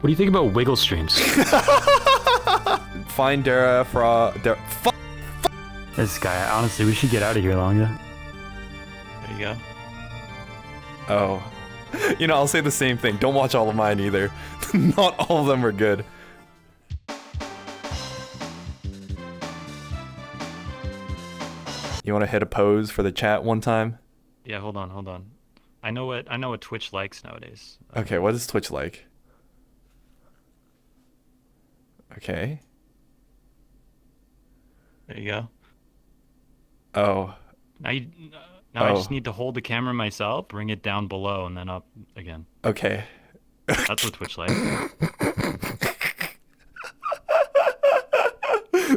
What do you think about wiggle streams? Find Derafrog. This guy, honestly, we should get out of here, Longa. There you go. Oh. You know, I'll say the same thing. Don't watch all of mine either. Not all of them are good. You want to hit a pose for the chat one time? Yeah, hold on. I know what Twitch likes nowadays. Okay, what is Twitch like? Okay. There you go. Oh. Now I just need to hold the camera myself, bring it down below, and then up again. Okay. That's what Twitch likes.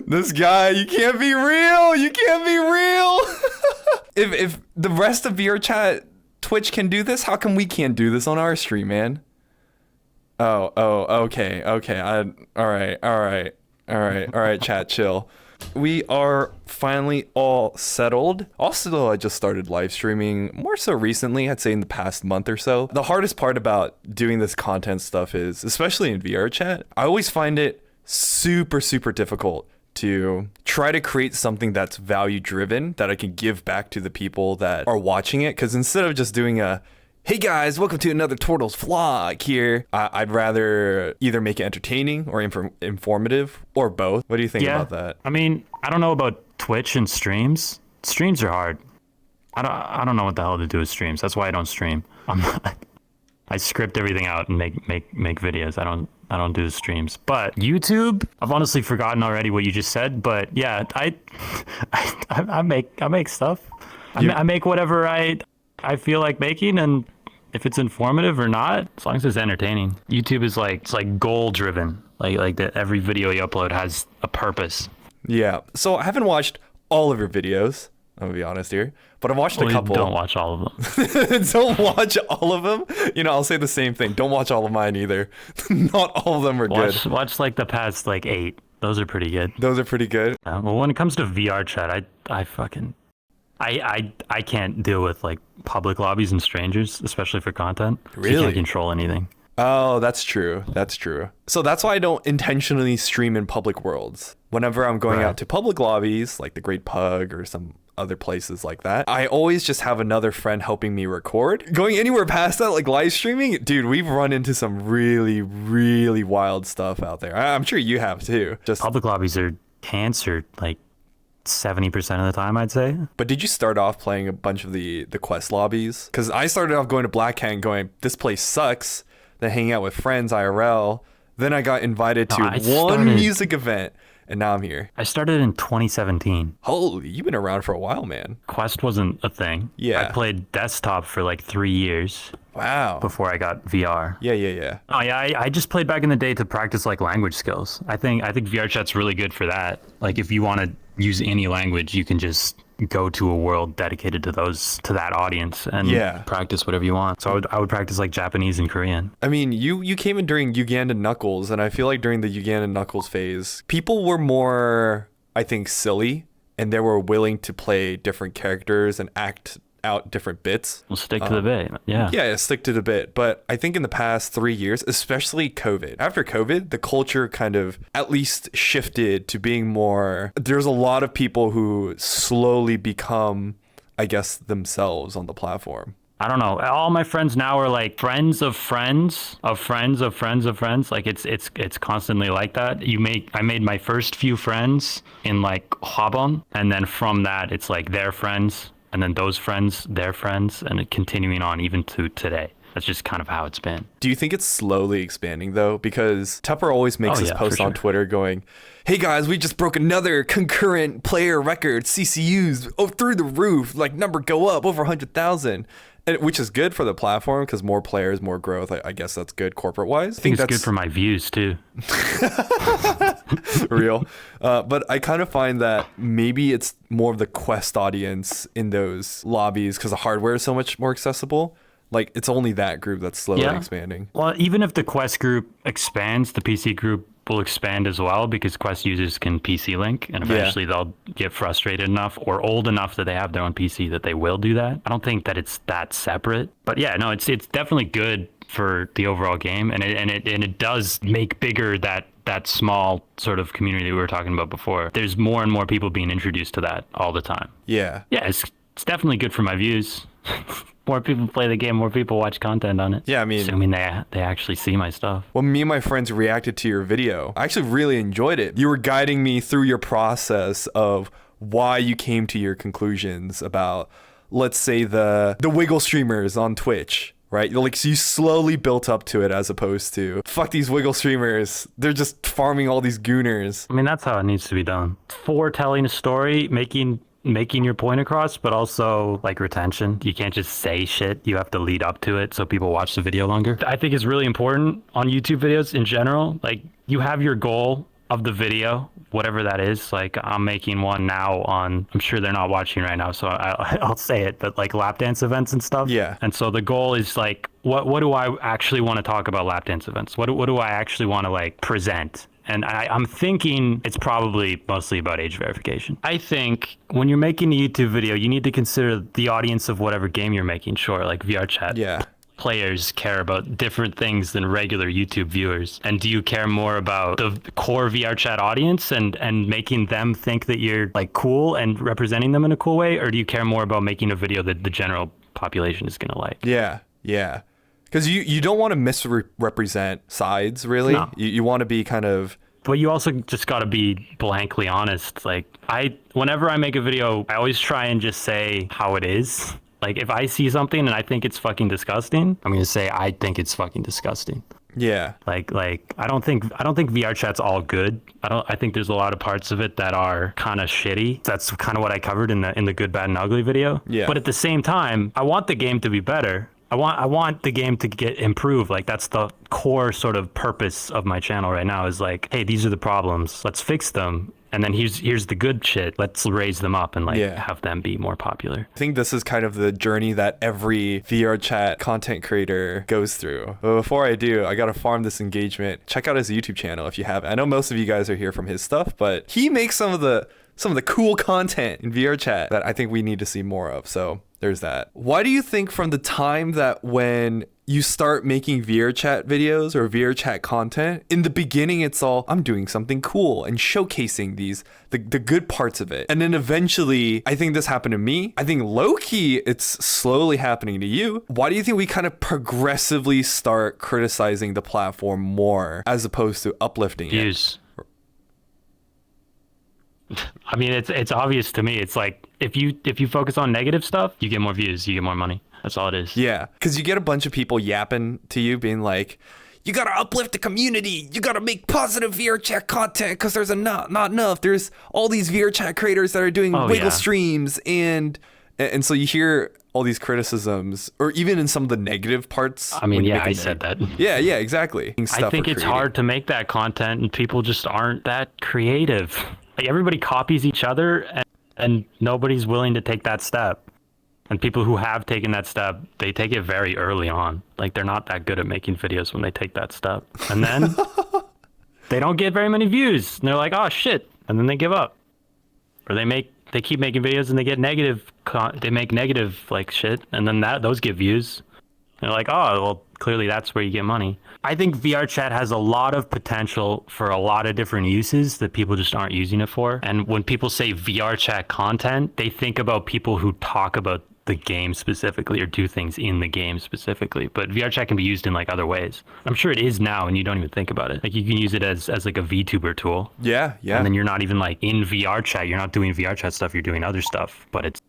This guy, you can't be real. You can't be real. If the rest of VRChat Twitch can do this, how come we can't do this on our stream, man? Oh, okay. All right, chat, chill. We are finally all settled. Also, I just started live streaming more so recently, I'd say in the past month or so. The hardest part about doing this content stuff is, especially in VRChat, I always find it super difficult to try to create something that's value driven that I can give back to the people that are watching it. Because instead of just doing a, hey guys, welcome to another Turtles vlog here, I'd rather either make it entertaining or informative or both. What do you think about that? I mean, I don't know about Twitch and streams. Streams are hard. I don't know what the hell to do with streams. That's why I don't stream. I script everything out and make videos. I don't do the streams. But YouTube, I've honestly forgotten already what you just said. But yeah, I make stuff. I make whatever I feel like making, and if it's informative or not, as long as it's entertaining. YouTube is it's like goal driven. Like that every video you upload has a purpose. Yeah. So I haven't watched all of your videos. I'm gonna be honest here, but I've watched a couple. Don't watch all of them. Don't watch all of them. You know, I'll say the same thing. Don't watch all of mine either. Not all of them are good. Watch like the past 8. Those are pretty good. Those are pretty good. Well, when it comes to VRChat, I can't deal with public lobbies and strangers, especially for content. Really? You can't control anything. Oh, that's true. So that's why I don't intentionally stream in public worlds. Whenever I'm going out to public lobbies, like the Great Pug or some other places like that, I always just have another friend helping me record. Going anywhere past that, like live streaming, dude, we've run into some really wild stuff out there. I'm sure you have too. Just public lobbies are cancer, 70% of the time, I'd say. But did you start off playing a bunch of the quest lobbies? Because I started off going to Black Hand going, this place sucks, then hanging out with friends IRL. Then I got invited to one music event, and now I'm here. I started in 2017. Holy, you've been around for a while, man. Quest wasn't a thing. Yeah. I played desktop for 3 years. Wow. Before I got VR. Yeah. Oh yeah, I just played back in the day to practice language skills. I think VRChat's really good for that. If you want to use any language, you can just go to a world dedicated to that audience and practice whatever you want. So I would practice Japanese and Korean. I mean, you came in during Ugandan Knuckles, and I feel like during the Ugandan Knuckles phase, people were more, I think, silly, and they were willing to play different characters and act out different bits. We'll stick to the bit. Yeah, stick to the bit. But I think in the past 3 years, especially COVID, after COVID, the culture kind of at least shifted to being more, there's a lot of people who slowly become, I guess, themselves on the platform. I don't know. All my friends now are friends of friends of friends of friends of friends. It's constantly like that. I made my first few friends in Habon, and then from that it's their friends, and then those friends, their friends, and it continuing on even to today. That's just kind of how it's been. Do you think it's slowly expanding though? Because Tupper always makes this post on Twitter going, hey guys, we just broke another concurrent player record, CCUs through the roof, number go up over 100,000. Which is good for the platform because more players, more growth. I guess that's good corporate wise. I think it's good for my views too. Real. But I kind of find that maybe it's more of the Quest audience in those lobbies because the hardware is so much more accessible. It's only that group that's slowly expanding. Well, even if the Quest group expands, the PC group will expand as well because Quest users can PC link, and eventually they'll get frustrated enough or old enough that they have their own PC that they will do that. I don't think that it's that separate, but yeah, no, it's definitely good for the overall game, and it does make bigger that small sort of community we were talking about before. There's more and more people being introduced to that all the time. Yeah. Yeah, it's definitely good for my views. More people play the game, more people watch content on it. Yeah, I mean, assuming they actually see my stuff. When me and my friends reacted to your video, I actually really enjoyed it. You were guiding me through your process of why you came to your conclusions about, let's say, the wiggle streamers on Twitch. Right? Like, so you slowly built up to it as opposed to, fuck these wiggle streamers. They're just farming all these gooners. I mean, that's how it needs to be done. For telling a story, making your point across, but also like retention. You can't just say shit. You have to lead up to it so people watch the video longer. I think it's really important on YouTube videos in general. Like, you have your goal of the video, whatever that is. Like, I'm making one now on, I'm sure they're not watching right now, so I'll say it, but like lap dance events and stuff. Yeah. And so the goal is like, what do I actually want to talk about lap dance events? What do I actually want to like present? And I'm thinking it's probably mostly about age verification. I think when you're making a YouTube video, you need to consider the audience of whatever game you're making. Sure, like VRChat. Yeah. Players care about different things than regular YouTube viewers. And do you care more about the core VRChat audience and making them think that you're like cool and representing them in a cool way? Or do you care more about making a video that the general population is going to like? Yeah. Yeah. Because you don't want to misrepresent sides, really. No. You want to be kind of... But you also just got to be blankly honest. Like, whenever I make a video, I always try and just say how it is. Like, if I see something and I think it's fucking disgusting, I'm going to say I think it's fucking disgusting. Yeah. Like I don't think VRChat's all good. I think there's a lot of parts of it that are kind of shitty. That's kind of what I covered in the good, bad, and ugly video. Yeah. But at the same time, I want the game to be better. I want the game to get improved. Like, that's the core sort of purpose of my channel right now, is like, hey, these are the problems. Let's fix them. And then here's the good shit. Let's raise them up and like have them be more popular. I think this is kind of the journey that every VRChat content creator goes through. But before I do, I gotta farm this engagement. Check out his YouTube channel if you haven't. I know most of you guys are here from his stuff, but he makes some of the cool content in VRChat that I think we need to see more of. So there's that. Why do you think from the time that when you start making VRChat videos or VRChat content, in the beginning it's all, I'm doing something cool and showcasing the good parts of it. And then eventually, I think this happened to me. I think low-key, it's slowly happening to you. Why do you think we kind of progressively start criticizing the platform more as opposed to uplifting Views. I mean, it's obvious to me. It's like, if you focus on negative stuff, you get more views, you get more money. That's all it is. Yeah, because you get a bunch of people yapping to you, being like, you gotta uplift the community. You gotta make positive VRChat content because there's not enough. There's all these VRChat creators that are doing wiggle streams, and so you hear all these criticisms, or even in some of the negative parts. I mean, yeah, I said that. Yeah, exactly. I think it's hard to make that content, and people just aren't that creative. Like, everybody copies each other, and nobody's willing to take that step. And people who have taken that step, they take it very early on. Like, they're not that good at making videos when they take that step. And then they don't get very many views. And they're like, oh, shit. And then they give up. Or they keep making videos and they get they make negative, like, shit. And then those get views. They're like, oh, well, clearly that's where you get money. I think VRChat has a lot of potential for a lot of different uses that people just aren't using it for. And when people say VRChat content, they think about people who talk about the game specifically or do things in the game specifically. But VRChat can be used in like other ways. I'm sure it is now and you don't even think about it. Like, you can use it as like a VTuber tool. Yeah. And then you're not even like in VRChat. You're not doing VRChat stuff. You're doing other stuff, but it's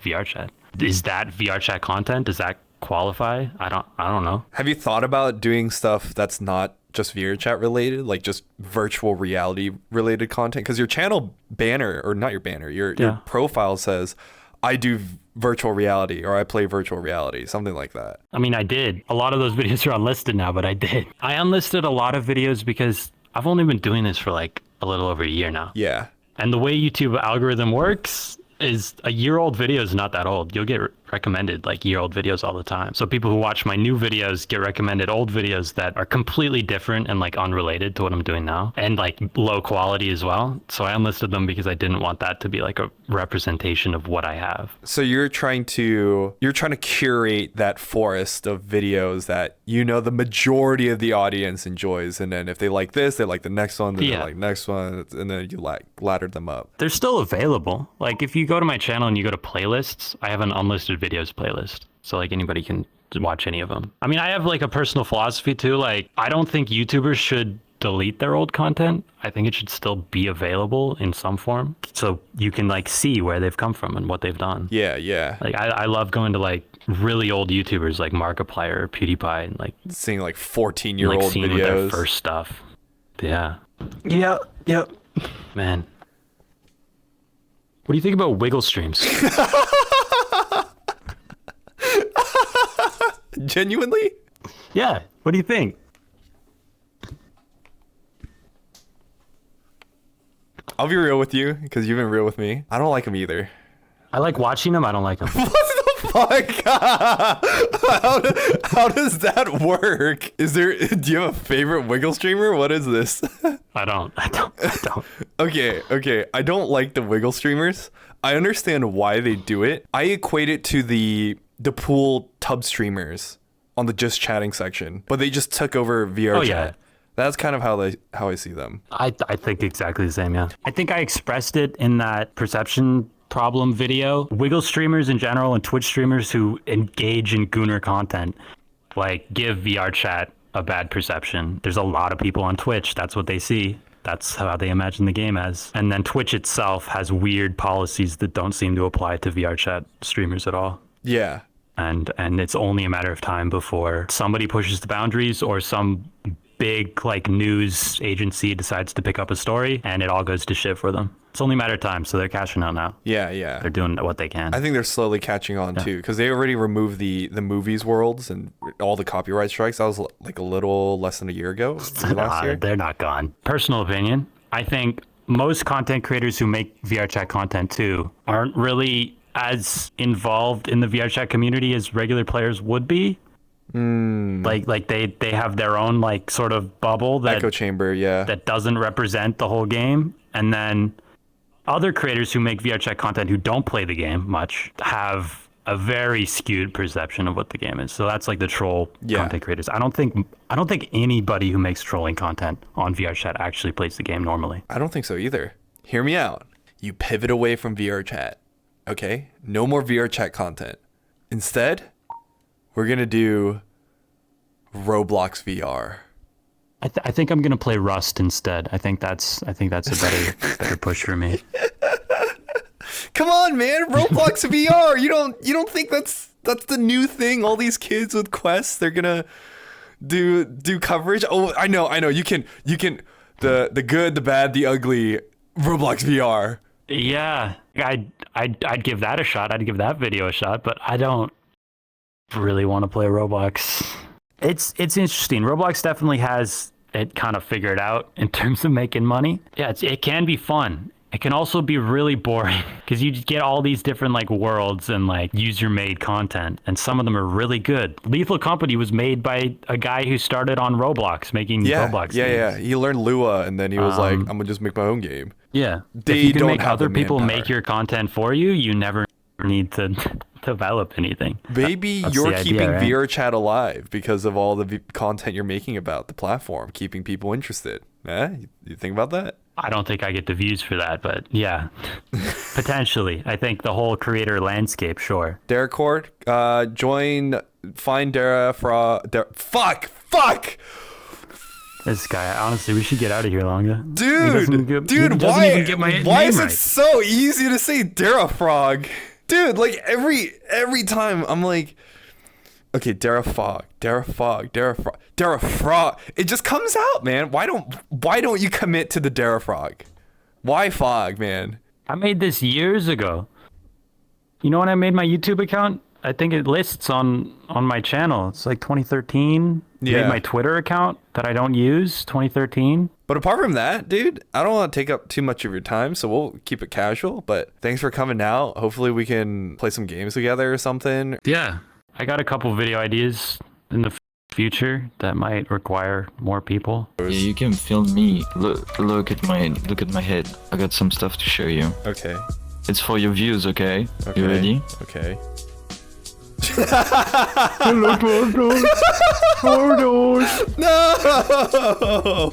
VRChat. Is that VRChat content? Does that qualify? I don't know. Have you thought about doing stuff that's not just VRChat related, like just virtual reality related content? Because your channel banner, or not your banner, your profile says, I do virtual reality, or I play virtual reality, something like that. I mean, I did. A lot of those videos are unlisted now, but I did. I unlisted a lot of videos because I've only been doing this for like a little over a year now. Yeah. And the way YouTube algorithm works is a year-old video is not that old. You'll get recommended like year-old videos all the time. So people who watch my new videos get recommended old videos that are completely different and like unrelated to what I'm doing now, and like low quality as well. So I unlisted them because I didn't want that to be like a representation of what I have. So you're trying to curate that forest of videos that the majority of the audience enjoys, and then if they like this, they like the next one, then they like next one, and then you like ladder them up. They're still available. Like if you go to my channel and you go to playlists, I have an unlisted videos playlist. So like anybody can watch any of them. I mean, I have like a personal philosophy too. Like I don't think YouTubers should delete their old content. I think it should still be available in some form, so you can like see where they've come from and what they've done. Yeah. Like I love going to like really old YouTubers like Markiplier or PewDiePie and like seeing like 14-year-old like seeing videos. their first stuff. Yeah. Yep. Man. What do you think about wiggle streams? Genuinely? Yeah. What do you think? I'll be real with you because you've been real with me. I don't like them either. I like watching them. I don't like them. What the fuck? How does that work? Do you have a favorite wiggle streamer? What is this? I don't. Okay. I don't like the wiggle streamers. I understand why they do it. I equate it to the pool tub streamers on the just chatting section, but they just took over VRChat. Oh, yeah. That's kind of how I see them. I think exactly the same, yeah. I think I expressed it in that perception problem video. Wiggle streamers in general and Twitch streamers who engage in gooner content, like give VRChat a bad perception. There's a lot of people on Twitch. That's what they see. That's how they imagine the game as. And then Twitch itself has weird policies that don't seem to apply to VRChat streamers at all. Yeah. And it's only a matter of time before somebody pushes the boundaries or some big like news agency decides to pick up a story and it all goes to shit for them. It's only a matter of time, so they're cashing out now. Yeah. They're doing what they can. I think they're slowly catching on too, because they already removed the movies worlds and all the copyright strikes. That was like a little less than a year ago. Last year. They're not gone. Personal opinion, I think most content creators who make VRChat content too aren't really as involved in the VRChat community as regular players would be. Like they have their own like sort of bubble that echo chamber, that doesn't represent the whole game, and then other creators who make VRChat content who don't play the game much have a very skewed perception of what the game is. So that's like the troll content creators. I don't think anybody who makes trolling content on VRChat actually plays the game normally. I don't think so either. Hear me out. You pivot away from VRChat. Okay? No more VRChat content. Instead, we're going to do Roblox VR. I think I'm gonna play Rust instead. I think that's a better push for me. Come on, man, Roblox VR. You don't think that's the new thing? All these kids with quests, they're gonna do coverage. Oh, I know. You can the good, the bad, the ugly. Roblox VR. Yeah, I'd give that a shot. I'd give that video a shot, but I don't really want to play Roblox. It's interesting. Roblox definitely has it kind of figured out in terms of making money. Yeah, it can be fun. It can also be really boring because you get all these different like worlds and like user-made content, and some of them are really good. Lethal Company was made by a guy who started on Roblox making Roblox games. Yeah. He learned Lua, and then he was like, "I'm gonna just make my own game." Yeah, They if you can don't make have other the people manpower. make your content for you, you never need to develop anything. Maybe That's you're the idea, keeping right? VRChat alive because of all the content you're making about the platform, keeping people interested. You think about that? I don't think I get the views for that, but yeah, potentially. I think the whole creator landscape, sure. Derafrog, find Derafrog. Fuck! This guy, honestly, we should get out of here, Longa. Dude, why is it so easy to say Derafrog? Dude, like every time I'm like, okay, Derafog. It just comes out, man. Why don't you commit to the Derafrog? Why fog, man? I made this years ago. You know when I made my YouTube account? I think it lists on my channel. It's like 2013. Yeah. Made my Twitter account that I don't use, 2013. But apart from that, dude, I don't want to take up too much of your time, so we'll keep it casual. But thanks for coming out. Hopefully we can play some games together or something. Yeah, I got a couple video ideas in the future that might require more people. Yeah, you can film me. Look at my head. I got some stuff to show you. Okay. It's for your views, okay? Okay. You ready? Okay. Hello, No!